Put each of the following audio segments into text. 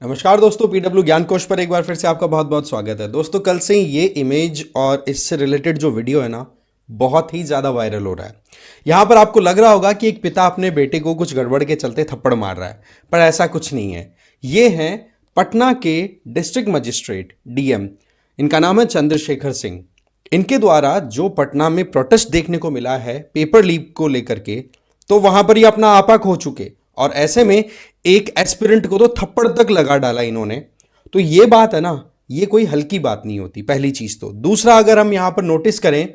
नमस्कार दोस्तों, पीडब्ल्यू ज्ञान कोश पर एक बार फिर से आपका बहुत बहुत स्वागत है। दोस्तों, कल से ये इमेज और इससे रिलेटेड जो वीडियो है ना, बहुत ही ज़्यादा वायरल हो रहा है। यहाँ पर आपको लग रहा होगा कि एक पिता अपने बेटे को कुछ गड़बड़ के चलते थप्पड़ मार रहा है, पर ऐसा कुछ नहीं है। ये हैं पटना के डिस्ट्रिक्ट मजिस्ट्रेट डीएम, इनका नाम है चंद्रशेखर सिंह। इनके द्वारा जो पटना में प्रोटेस्ट देखने को मिला है पेपर लीक को लेकर के, तो वहां पर ये अपना आपा खो चुके और ऐसे में एक एस्पिरेंट को तो थप्पड़ तक लगा डाला इन्होंने। तो ये बात है ना, ये कोई हल्की बात नहीं होती, पहली चीज। तो दूसरा, अगर हम यहां पर नोटिस करें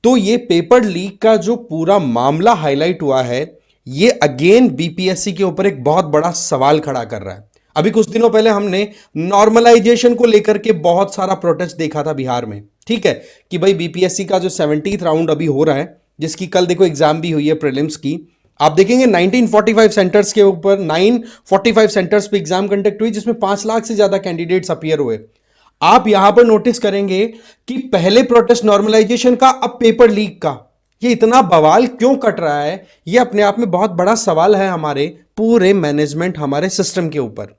तो ये पेपर लीक का जो पूरा मामला हाईलाइट हुआ है, ये अगेन बीपीएससी के ऊपर एक बहुत बड़ा सवाल खड़ा कर रहा है। अभी कुछ दिनों पहले हमने नॉर्मलाइजेशन को लेकर के बहुत सारा प्रोटेस्ट देखा था बिहार में, ठीक है, कि भाई बीपीएससी का जो 70th राउंड अभी हो रहा है, जिसकी कल देखो एग्जाम भी हुई है प्रीलिम्स की, आप देखेंगे 1945 सेंटर्स के ऊपर 945 सेंटर्स पे एग्जाम कंडक्ट हुई, जिसमें 5 लाख से ज्यादा कैंडिडेट्स अपीयर हुए। आप यहां पर नोटिस करेंगे कि पहले प्रोटेस्ट नॉर्मलाइजेशन का, अब पेपर लीक का। ये इतना बवाल क्यों कट रहा है, ये अपने आप में बहुत बड़ा सवाल है हमारे पूरे मैनेजमेंट, हमारे सिस्टम के ऊपर।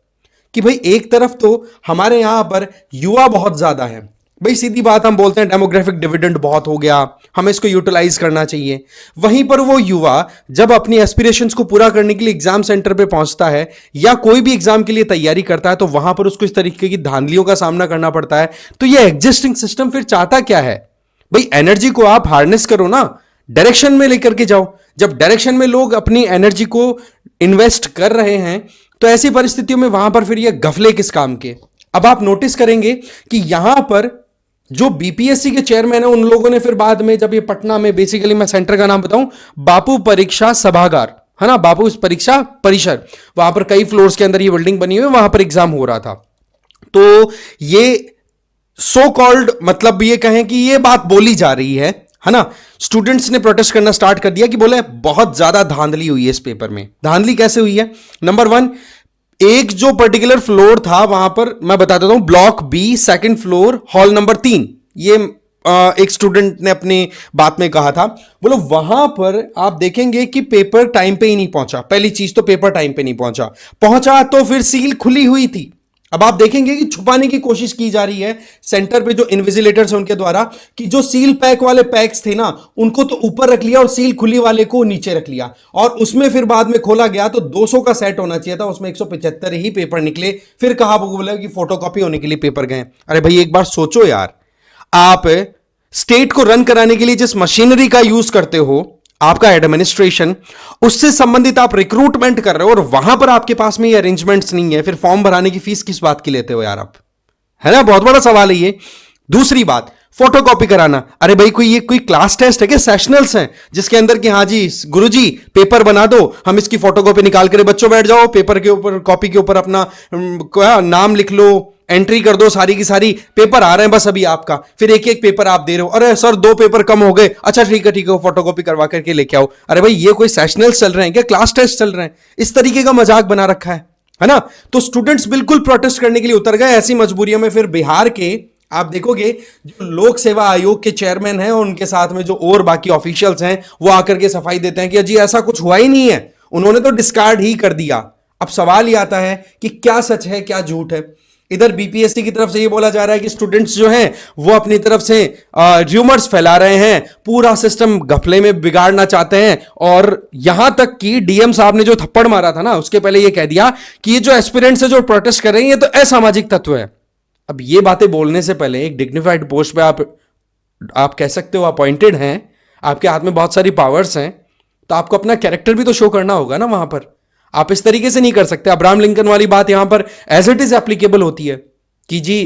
कि भाई एक तरफ तो हमारे यहां पर युवा बहुत ज्यादा है, भाई सीधी बात हम बोलते हैं डेमोग्राफिक डिविडेंड बहुत हो गया, हमें इसको यूटिलाइज करना चाहिए। वहीं पर वो युवा जब अपनी एस्पिरेशंस को पूरा करने के लिए एग्जाम सेंटर पे पहुंचता है या कोई भी एग्जाम के लिए तैयारी करता है, तो वहां पर उसको इस तरीके की धांधलियों का सामना करना पड़ता है। तो ये एग्जिस्टिंग सिस्टम फिर चाहता क्या है? भाई एनर्जी को आप हार्नेस करो ना, डायरेक्शन में लेकर के जाओ। जब डायरेक्शन में लोग अपनी एनर्जी को इन्वेस्ट कर रहे हैं, तो ऐसी परिस्थितियों में वहां पर फिर ये गफले किस काम के? अब आप नोटिस करेंगे कि यहां पर जो बीपीएससी के चेयरमैन है, उन लोगों ने फिर बाद में, जब ये पटना में, बेसिकली मैं सेंटर का नाम बताऊं, बापू परीक्षा सभागार है ना, बापू परीक्षा परिसर, वहां पर कई फ्लोर्स के अंदर ये बिल्डिंग बनी हुई है, वहां पर एग्जाम हो रहा था। तो ये सो कॉल्ड, मतलब ये कहें कि ये बात बोली जा रही है ना, स्टूडेंट्स ने प्रोटेस्ट करना स्टार्ट कर दिया कि बोले बहुत ज्यादा धांधली हुई है इस पेपर में। धांधली कैसे हुई है? नंबर वन, एक जो पर्टिकुलर फ्लोर था वहां पर, मैं बता देता हूं, block B, second floor, hall number 3, ये एक स्टूडेंट ने अपनी बात में कहा था। बोलो वहां पर आप देखेंगे कि पेपर टाइम पे ही नहीं पहुंचा। पहली चीज तो पेपर टाइम पे नहीं पहुंचा, पहुंचा तो फिर सील खुली हुई थी। अब आप देखेंगे कि छुपाने की कोशिश की जा रही है सेंटर पे जो इन्विजिलेटर्स हैं उनके द्वारा, कि जो सील पैक वाले पैक्स थे ना, उनको तो ऊपर रख लिया और सील खुली वाले को नीचे रख लिया। और उसमें फिर बाद में खोला गया तो 200 का सेट होना चाहिए था, उसमें 175 ही पेपर निकले। फिर कहा बोले कि फोटोकॉपी होने के लिए पेपर गए। अरे भाई एक बार सोचो यार, आप स्टेट को रन कराने के लिए जिस मशीनरी का यूज करते हो, आपका एडमिनिस्ट्रेशन, उससे संबंधित आप रिक्रूटमेंट कर रहे हो और वहां पर आपके पास में ये अरेंजमेंट्स नहीं है, फिर फॉर्म भराने की फीस किस बात की लेते हो यार आप? है ना, बहुत बड़ा सवाल है ये। दूसरी बात, फोटोकॉपी कराना। अरे भाई कोई क्लास टेस्ट है क्या? सेशनल्स हैं जिसके अंदर कि हाँ जी गुरुजी पेपर बना दो, हम इसकी फोटोकॉपी निकाल कर, बच्चों बैठ जाओ, पेपर के ऊपर, कॉपी के ऊपर अपना नाम लिख लो, एंट्री कर दो, सारी की सारी पेपर आ रहे हैं बस अभी आपका, फिर एक एक पेपर आप दे रहे हो। अरे सर 2 पेपर कम हो गए, अच्छा ठीक है फोटोकॉपी करवा करके लेके आओ। अरे भाई ये कोई सेशनल्स चल रहे हैं क्या? क्लास टेस्ट चल रहे हैं? इस तरीके का मजाक बना रखा है ना। तो स्टूडेंट्स बिल्कुल प्रोटेस्ट करने के लिए उतर गए। ऐसी मजबूरियों में फिर बिहार के आप देखोगे जो लोक सेवा आयोग के चेयरमैन हैं और उनके साथ में जो और बाकी ऑफिशियल्स हैं, वो आकर के सफाई देते हैं कि जी ऐसा कुछ हुआ ही नहीं है, उन्होंने तो डिस्कार्ड ही कर दिया। अब सवाल ये आता है कि क्या सच है क्या झूठ है। इधर बीपीएससी की तरफ से ये बोला जा रहा है कि स्टूडेंट्स जो हैं वो अपनी तरफ से र्यूमर्स फैला रहे हैं, पूरा सिस्टम घपले में बिगाड़ना चाहते हैं। और यहां तक कि डीएम साहब ने जो थप्पड़ मारा था ना, उसके पहले ये कह दिया कि ये जो एस्पिरेंट्स है जो प्रोटेस्ट कर रहे हैं, ये तो असामाजिक तत्व है। अब ये बातें बोलने से पहले एक डिग्निफाइड पोस्ट पे आप कह सकते हो अपॉइंटेड हैं, आपके हाथ में बहुत सारी पावर्स हैं, तो आपको अपना कैरेक्टर भी तो शो करना होगा ना वहां पर। आप इस तरीके से नहीं कर सकते। अब्राहम लिंकन वाली बात यहां पर एज इट इज एप्लीकेबल होती है कि जी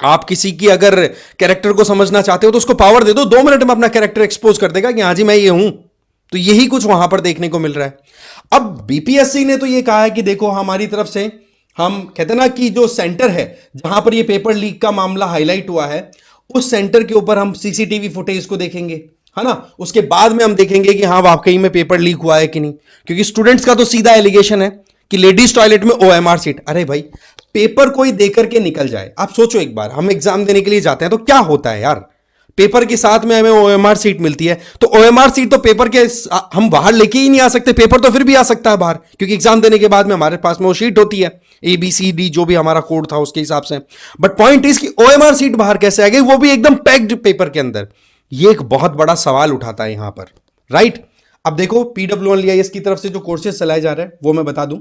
आप किसी की अगर कैरेक्टर को समझना चाहते हो तो उसको पावर दे दो, 2 मिनट में अपना कैरेक्टर एक्सपोज कर देगा कि हाँ जी मैं ये हूं। तो यही कुछ वहां पर देखने को मिल रहा है। अब बीपीएससी ने तो ये कहा है कि देखो हमारी तरफ से, हम कहते ना कि जो सेंटर है जहां पर ये पेपर लीक का मामला हाईलाइट हुआ है, उस सेंटर के ऊपर हम सीसीटीवी फुटेज को देखेंगे, है ना। उसके बाद में हम देखेंगे कि हाँ वाकई में पेपर लीक हुआ है कि नहीं। क्योंकि स्टूडेंट्स का तो सीधा एलिगेशन है कि लेडीज टॉयलेट में ओएमआर सीट। अरे भाई पेपर कोई देकर के निकल जाए, आप सोचो एक बार, हम एग्जाम देने के लिए जाते हैं तो क्या होता है यार, पेपर के साथ में हमें ओएमआर सीट मिलती है। तो ओएमआर सीट तो पेपर के हम बाहर लेके ही नहीं आ सकते, पेपर तो फिर भी आ सकता है बाहर, क्योंकि एग्जाम देने के बाद में हमारे पास में वो शीट होती है। ABCD जो भी हमारा कोड था उसके हिसाब से। बट पॉइंट इज कि OMR सीट बाहर कैसे आ गई, वो भी एकदम पैक्ड पेपर के अंदर। ये एक बहुत बड़ा सवाल उठाता है यहां पर, राइट। अब देखो PWI की तरफ से जो कोर्सेज चलाए जा रहे हैं वो मैं बता दूं,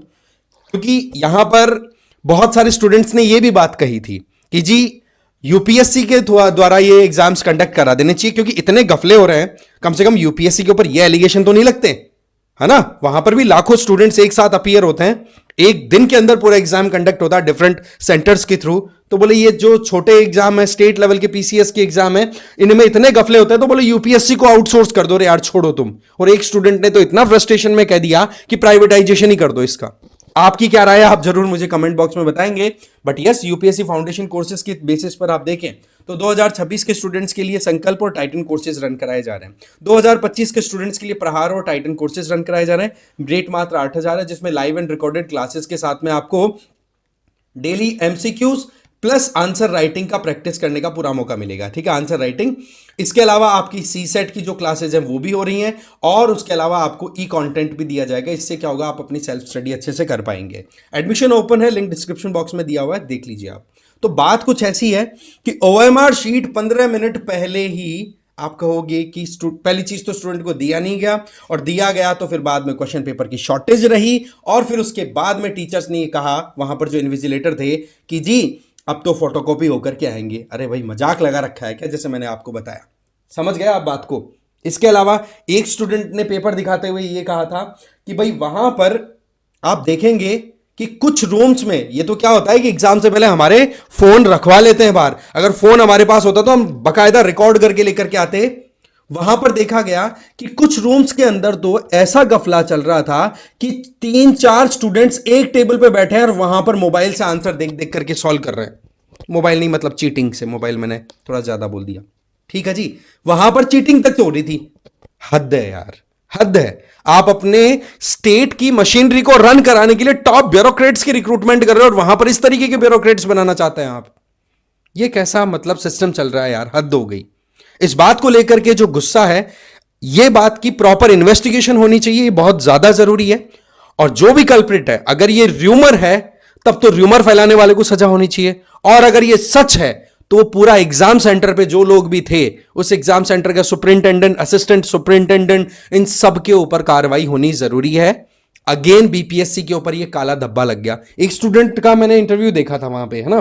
क्योंकि यहां पर बहुत सारे स्टूडेंट्स ने ये भी बात कही थी कि जी यूपीएससी के द्वारा ये एग्जाम्स कंडक्ट करा देने चाहिए, क्योंकि इतने गफले हो रहे हैं, कम से कम यूपीएससी के ऊपर ये एलिगेशन तो नहीं लगते, है ना। वहां पर भी लाखों स्टूडेंट्स एक साथ अपीयर होते हैं, एक दिन के अंदर पूरा एग्जाम कंडक्ट होता है डिफरेंट सेंटर्स के थ्रू। तो बोले ये जो छोटे एग्जाम है, स्टेट लेवल के PCS के एग्जाम है, इनमें इतने गफले होते हैं, तो बोले यूपीएससी को आउटसोर्स कर दो रे यार, छोड़ो तुम। और एक स्टूडेंट ने तो इतना फ्रस्ट्रेशन में कह दिया कि प्राइवेटाइजेशन ही कर दो इसका। आपकी क्या राय है, आप जरूर मुझे कमेंट बॉक्स में बताएंगे। But yes, UPSC foundation courses के बेसिस पर आप देखें तो 2026 के स्टूडेंट्स के लिए संकल्प और टाइटन कोर्सेज रन कराए जा रहे हैं। 2025 के स्टूडेंट्स के लिए प्रहार और टाइटन कोर्सेज रन कराए जा रहे हैं। रेट मात्र 8,000 है, जिसमें लाइव एंड रिकॉर्डेड क्लासेस के साथ में आपको daily MCQs plus answer writing का प्रैक्टिस करने का पूरा मौका मिलेगा। ठीक है, आंसर राइटिंग। इसके अलावा आपकी CSET की जो क्लासेज हैं वो भी हो रही हैं, और उसके अलावा आपको कंटेंट भी दिया जाएगा। इससे क्या होगा, आप अपनी सेल्फ स्टडी अच्छे से कर पाएंगे। एडमिशन ओपन है, लिंक डिस्क्रिप्शन बॉक्स में दिया हुआ है, देख लीजिए आप। तो बात कुछ ऐसी है कि OMR शीट 15 मिनट पहले ही आप कहोगे कि पहली चीज तो स्टूडेंट को दिया नहीं गया, और दिया गया तो फिर बाद में क्वेश्चन पेपर की शॉर्टेज रही, और फिर उसके बाद में टीचर्स ने कहा, वहां पर जो इन्विजिलेटर थे, कि जी अब तो फोटोकॉपी होकर के आएंगे। अरे भाई मजाक लगा रखा है क्या, जैसे मैंने आपको बताया। समझ गया आप बात को। इसके अलावा एक स्टूडेंट ने पेपर दिखाते हुए ये कहा था कि भाई वहां पर आप देखेंगे कि कुछ रूम्स में ये तो क्या होता है कि एग्जाम से पहले हमारे फोन रखवा लेते हैं बाहर। अगर फोन हमारे पास होता तो हम बकायदा रिकॉर्ड करके लेकर के आते। वहां पर देखा गया कि कुछ रूम्स के अंदर तो ऐसा गफला चल रहा था कि 3-4 स्टूडेंट्स एक टेबल पे बैठे हैं और वहां पर मोबाइल से आंसर देख देख करके सॉल्व कर रहे हैं। मोबाइल नहीं, मतलब चीटिंग से, मोबाइल मैंने थोड़ा ज्यादा बोल दिया। ठीक है जी, वहां पर चीटिंग तक तो हो रही थी। हद है यार, हद है। आप अपने स्टेट की मशीनरी को रन कराने के लिए टॉप ब्यूरोक्रेट्स की रिक्रूटमेंट कर रहे हो, और वहां पर इस तरीके के ब्यूरोक्रेट्स बनाना चाहते हैं आप। ये कैसा मतलब सिस्टम चल रहा है यार, हद हो गई। इस बात को लेकर के जो गुस्सा है, ये बात की प्रॉपर इन्वेस्टिगेशन होनी चाहिए, ये बहुत ज्यादा जरूरी है। और जो भी कल्प्रिट है, अगर ये र्यूमर है तब तो र्यूमर फैलाने वाले को सजा होनी चाहिए, और अगर ये सच है तो पूरा एग्जाम सेंटर पे जो लोग भी थे, उस एग्जाम सेंटर का सुपरिंटेंडेंट, असिस्टेंट सुपरिंटेंडेंट, इन सब के ऊपर कार्रवाई होनी जरूरी है। अगेन BPSC के ऊपर ये काला धब्बा लग गया। एक स्टूडेंट का मैंने इंटरव्यू देखा था वहां पे, है ना,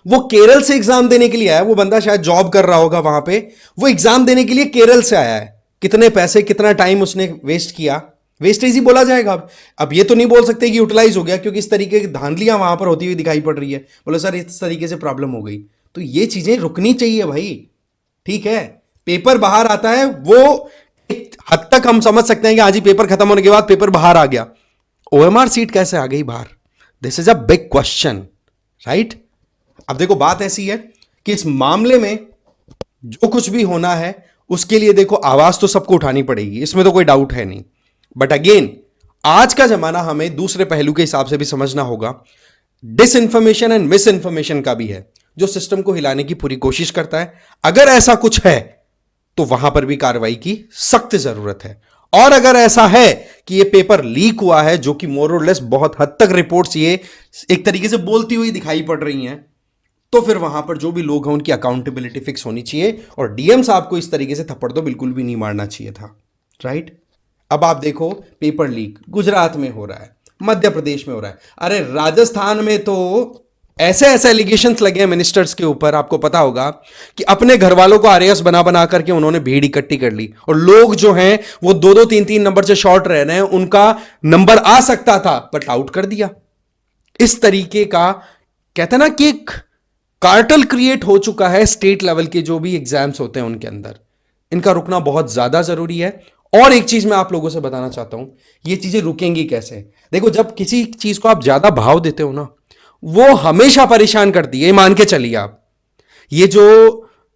वो केरल से एग्जाम देने के लिए आया। वो बंदा शायद जॉब कर रहा होगा वहां पे, वो एग्जाम देने के लिए केरल से आया है। कितने पैसे, कितना टाइम उसने वेस्ट किया, वेस्टेज ही बोला जाएगा। अब ये तो नहीं बोल सकते कि यूटिलाइज हो गया, क्योंकि इस तरीके की धांधलियां वहां पर होती हुई दिखाई पड़ रही है। बोले सर इस तरीके से प्रॉब्लम हो गई, तो ये चीजें रुकनी चाहिए भाई। ठीक है, पेपर बाहर आता है, वो एक हद तक हम समझ सकते हैं कि आज ही पेपर खत्म होने के बाद पेपर बाहर आ गया। OMR सीट कैसे आ गई बाहर, this is a big question, right. अब देखो बात ऐसी है कि इस मामले में जो कुछ भी होना है उसके लिए देखो आवाज तो सबको उठानी पड़ेगी, इसमें तो कोई डाउट है नहीं। बट अगेन आज का जमाना हमें दूसरे पहलू के हिसाब से भी समझना होगा। डिसइंफॉर्मेशन एंड मिस इंफॉर्मेशन का भी है, जो सिस्टम को हिलाने की पूरी कोशिश करता है। अगर ऐसा कुछ है तो वहां पर भी कार्रवाई की सख्त जरूरत है। और अगर ऐसा है कि ये पेपर लीक हुआ है, जो कि मोर और लेस बहुत हद तक रिपोर्ट्स ये एक तरीके से बोलती हुई दिखाई पड़ रही हैं, तो फिर वहां पर जो भी लोग हैं उनकी अकाउंटेबिलिटी फिक्स होनी चाहिए, और डीएम साहब को इस तरीके से थप्पड़ तो बिल्कुल भी नहीं मारना चाहिए था, राइट। अब आप देखो पेपर लीक गुजरात में हो रहा है, मध्य प्रदेश में हो रहा है, अरे राजस्थान में तो ऐसे ऐसे एलिगेशंस लगे हैं मिनिस्टर्स के ऊपर। आपको पता होगा कि अपने घर वालों को RAS बना बना करके उन्होंने भीड़ इकट्ठी कर ली, और लोग जो हैं वो 2-2 3-3 नंबर से शॉर्ट रह रहे हैं। उनका नंबर आ सकता था बट आउट कर दिया। इस तरीके का कहते हैं ना कि एक कार्टल क्रिएट हो चुका है स्टेट लेवल के जो भी एग्जाम्स होते हैं उनके अंदर। इनका रुकना बहुत ज्यादा जरूरी है। और एक चीज मैं आप लोगों से बताना चाहता हूं, ये चीजें रुकेंगी कैसे। देखो, जब किसी चीज को आप ज्यादा भाव देते हो ना, वो हमेशा परेशान करती है, मान के चलिए आप। ये जो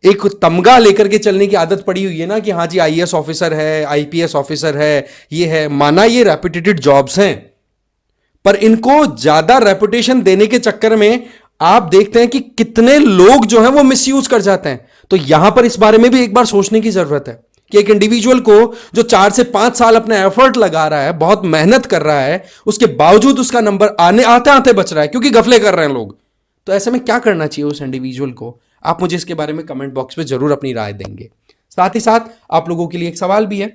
एक तमगा लेकर के चलने की आदत पड़ी हुई है ना कि हाँ जी IAS ऑफिसर है, IPS ऑफिसर है, ये है, माना ये रेपुटेटेड जॉब्स हैं, पर इनको ज्यादा रेपुटेशन देने के चक्कर में आप देखते हैं कि कितने लोग जो हैं वो मिसयूज कर जाते हैं। तो यहां पर इस बारे में भी एक बार सोचने की जरूरत है कि एक इंडिविजुअल को जो 4 से 5 साल अपना एफर्ट लगा रहा है, बहुत मेहनत कर रहा है, उसके बावजूद उसका नंबर आते आते बच रहा है क्योंकि गफले कर रहे हैं लोग। तो ऐसे में क्या करना चाहिए उस इंडिविजुअल को? आप मुझे इसके बारे में कमेंट बॉक्स में जरूर अपनी राय देंगे। साथ ही साथ आप लोगों के लिए एक सवाल भी है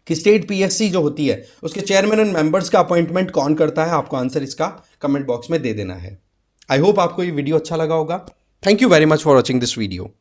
कि स्टेट पीएससी जो होती है उसके चेयरमैन एंड मेंबर्स का अपॉइंटमेंट कौन करता है? आपको आंसर इसका कमेंट बॉक्स में दे देना है। आई होप आपको ये वीडियो अच्छा लगा होगा। Thank you very much for watching this video.